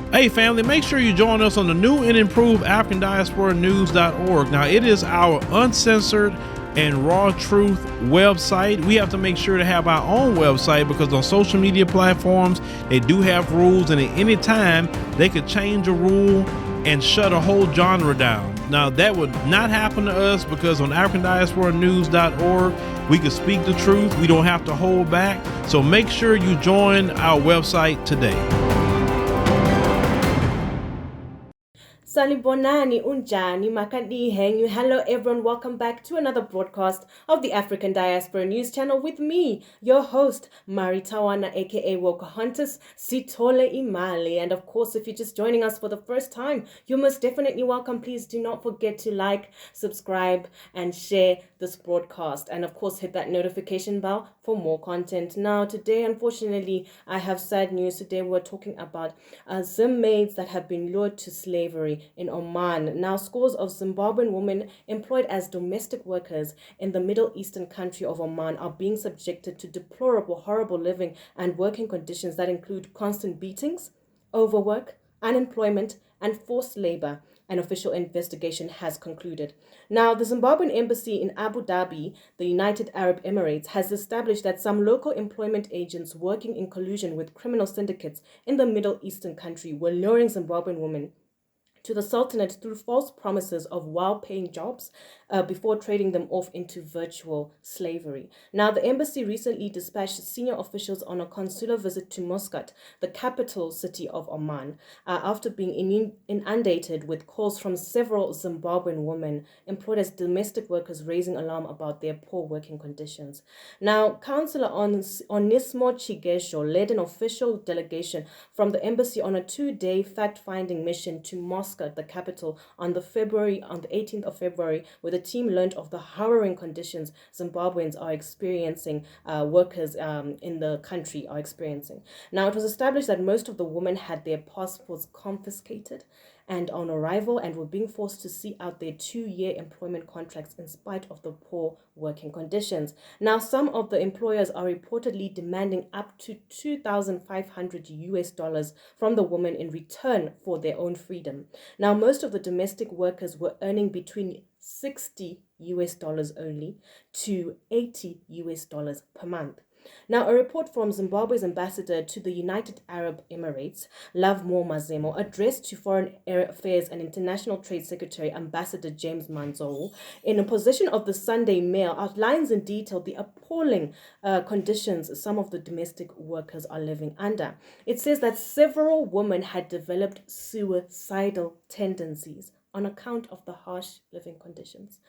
Hey family, make sure you join us on the new and improved AfricanDiasporaNews.org. Now, it is our uncensored and raw truth website. We have to make sure to have our own website because on social media platforms, they do have rules, and at any time, they could change a rule and shut a whole genre down. Now, that would not happen to us because on AfricanDiasporaNews.org, we can speak the truth. We don't have to hold back. So make sure you join our website today. Salibonani unjani makandi hengu. Hello everyone, welcome back to another broadcast of the African Diaspora News Channel with me, your host, Maritawna, aka Wokohontas Sitole Imali. And of course, if you're just joining us for the first time, you're most definitely welcome. Please do not forget to like, subscribe, and share this broadcast. And of course, hit that notification bell for more content. Now, today, unfortunately, I have sad news. Today, we're talking about Zim maids that have been lured to slavery in Oman. Now, scores of Zimbabwean women employed as domestic workers in the Middle Eastern country of Oman are being subjected to deplorable, horrible living and working conditions that include constant beatings, overwork, unemployment, and forced labor. An official investigation has concluded. Now, the Zimbabwean embassy in Abu Dhabi, the United Arab Emirates, has established that some local employment agents working in collusion with criminal syndicates in the Middle Eastern country were luring Zimbabwean women to the Sultanate through false promises of well-paying jobs before trading them off into virtual slavery. Now, the embassy recently dispatched senior officials on a consular visit to Muscat, the capital city of Oman, after being inundated with calls from several Zimbabwean women employed as domestic workers raising alarm about their poor working conditions. Now, Councillor Onismo Chigesho led an official delegation from the embassy on a 2-day fact-finding mission to Muscat, the capital, on the 18th of February, where the team learned of the harrowing conditions Zimbabweans are experiencing, workers in the country are experiencing. Now, it was established that most of the women had their passports confiscated and on arrival and were being forced to see out their 2-year employment contracts in spite of the poor working conditions. Now, some of the employers are reportedly demanding up to $2,500 from the women in return for their own freedom. Now, most of the domestic workers were earning between $60 only to $80 per month. Now, a report from Zimbabwe's ambassador to the United Arab Emirates, Lovemore Mazemo, addressed to Foreign Affairs and International Trade Secretary Ambassador James Manzou in a position of the Sunday Mail, outlines in detail the appalling conditions some of the domestic workers are living under. It says that several women had developed suicidal tendencies on account of the harsh living conditions.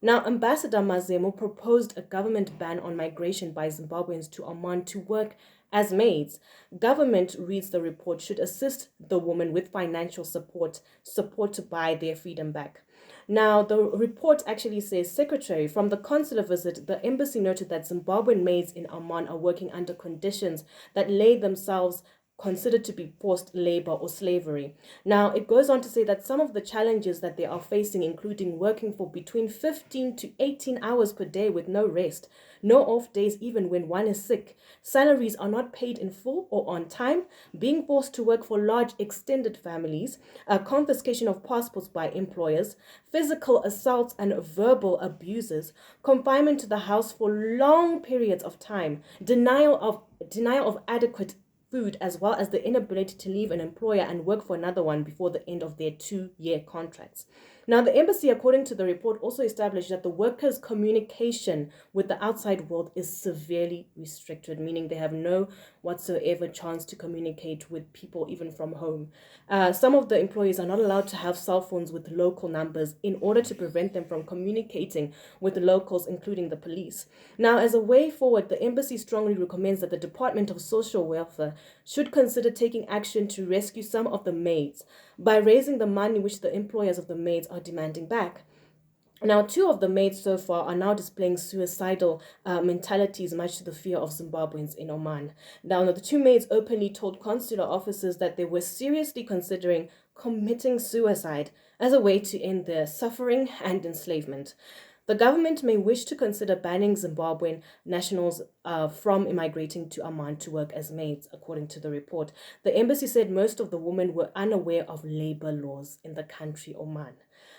Now, Ambassador Mazemo proposed a government ban on migration by Zimbabweans to Oman to work as maids. Government, reads the report, should assist the women with financial support to buy their freedom back. Now, the report actually says, Secretary, from the consular visit, the embassy noted that Zimbabwean maids in Oman are working under conditions that lay themselves considered to be forced labor or slavery. Now, it goes on to say that some of the challenges that they are facing, including working for between 15 to 18 hours per day with no rest, no off days even when one is sick, salaries are not paid in full or on time, being forced to work for large extended families, confiscation of passports by employers, physical assaults and verbal abuses, confinement to the house for long periods of time, denial of adequate food, as well as the inability to leave an employer and work for another one before the end of their 2-year contracts. Now, the embassy, according to the report, also established that the workers' communication with the outside world is severely restricted, meaning they have no whatsoever chance to communicate with people, even from home. Some of the employees are not allowed to have cell phones with local numbers in order to prevent them from communicating with the locals, including the police. Now, as a way forward, the embassy strongly recommends that the Department of Social Welfare should consider taking action to rescue some of the maids by raising the money which the employers of the maids are demanding back. Now, 2 of the maids so far are now displaying suicidal mentalities, much to the fear of Zimbabweans in Oman. Now, the 2 maids openly told consular officers that they were seriously considering committing suicide as a way to end their suffering and enslavement. The government may wish to consider banning Zimbabwean nationals from immigrating to Oman to work as maids, according to the report. The embassy said most of the women were unaware of labor laws in the country Oman.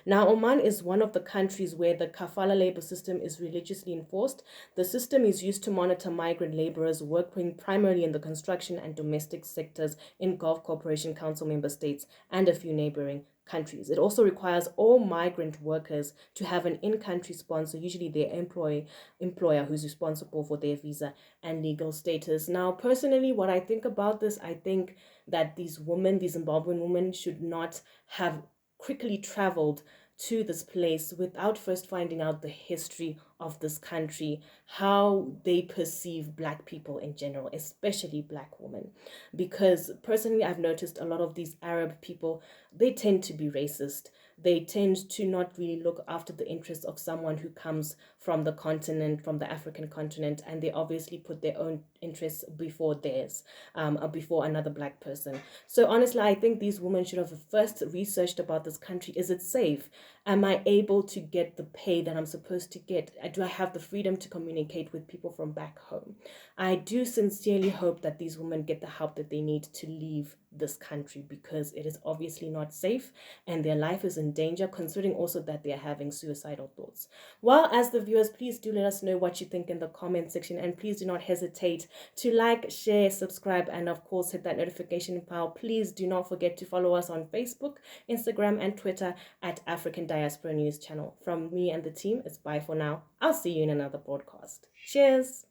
Now, Oman is one of the countries where the kafala labor system is religiously enforced. The system is used to monitor migrant laborers working primarily in the construction and domestic sectors in Gulf Cooperation Council member states and a few neighboring countries. It also requires all migrant workers to have an in-country sponsor, usually their employer who's responsible for their visa and legal status. Now, personally, what I think about this, I think that these Zimbabwean women, should not have quickly traveled to this place without first finding out the history of this country, how they perceive Black people in general, especially Black women. Because personally, I've noticed a lot of these Arab people, they tend to be racist. They tend to not really look after the interests of someone who comes from the continent, from the African continent, and they obviously put their own interests before theirs, or before another Black person. So honestly, I think these women should have first researched about this country. Is it safe? Am I able to get the pay that I'm supposed to get? Do I have the freedom to communicate with people from back home? I do sincerely hope that these women get the help that they need to leave this country, because it is obviously not safe and their life is in danger, considering also that they are having suicidal thoughts. Well, as the viewers, please do let us know what you think in the comment section, and please do not hesitate to like, share, subscribe, and of course hit that notification bell. Please do not forget to follow us on Facebook, Instagram, and Twitter at African Diaspora News Channel. From me and the team, it's bye for now. I'll see you in another broadcast. Cheers.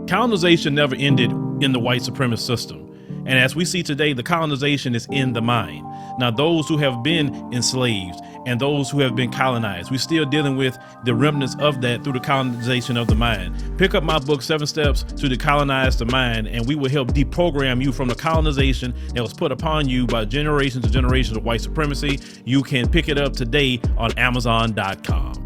Colonization never ended in the white supremacist system. And as we see today, the colonization is in the mind. Now, those who have been enslaved and those who have been colonized, we're still dealing with the remnants of that through the colonization of the mind. Pick up my book, 7 Steps to Decolonize the Mind, and we will help deprogram you from the colonization that was put upon you by generations and generations of white supremacy. You can pick it up today on Amazon.com.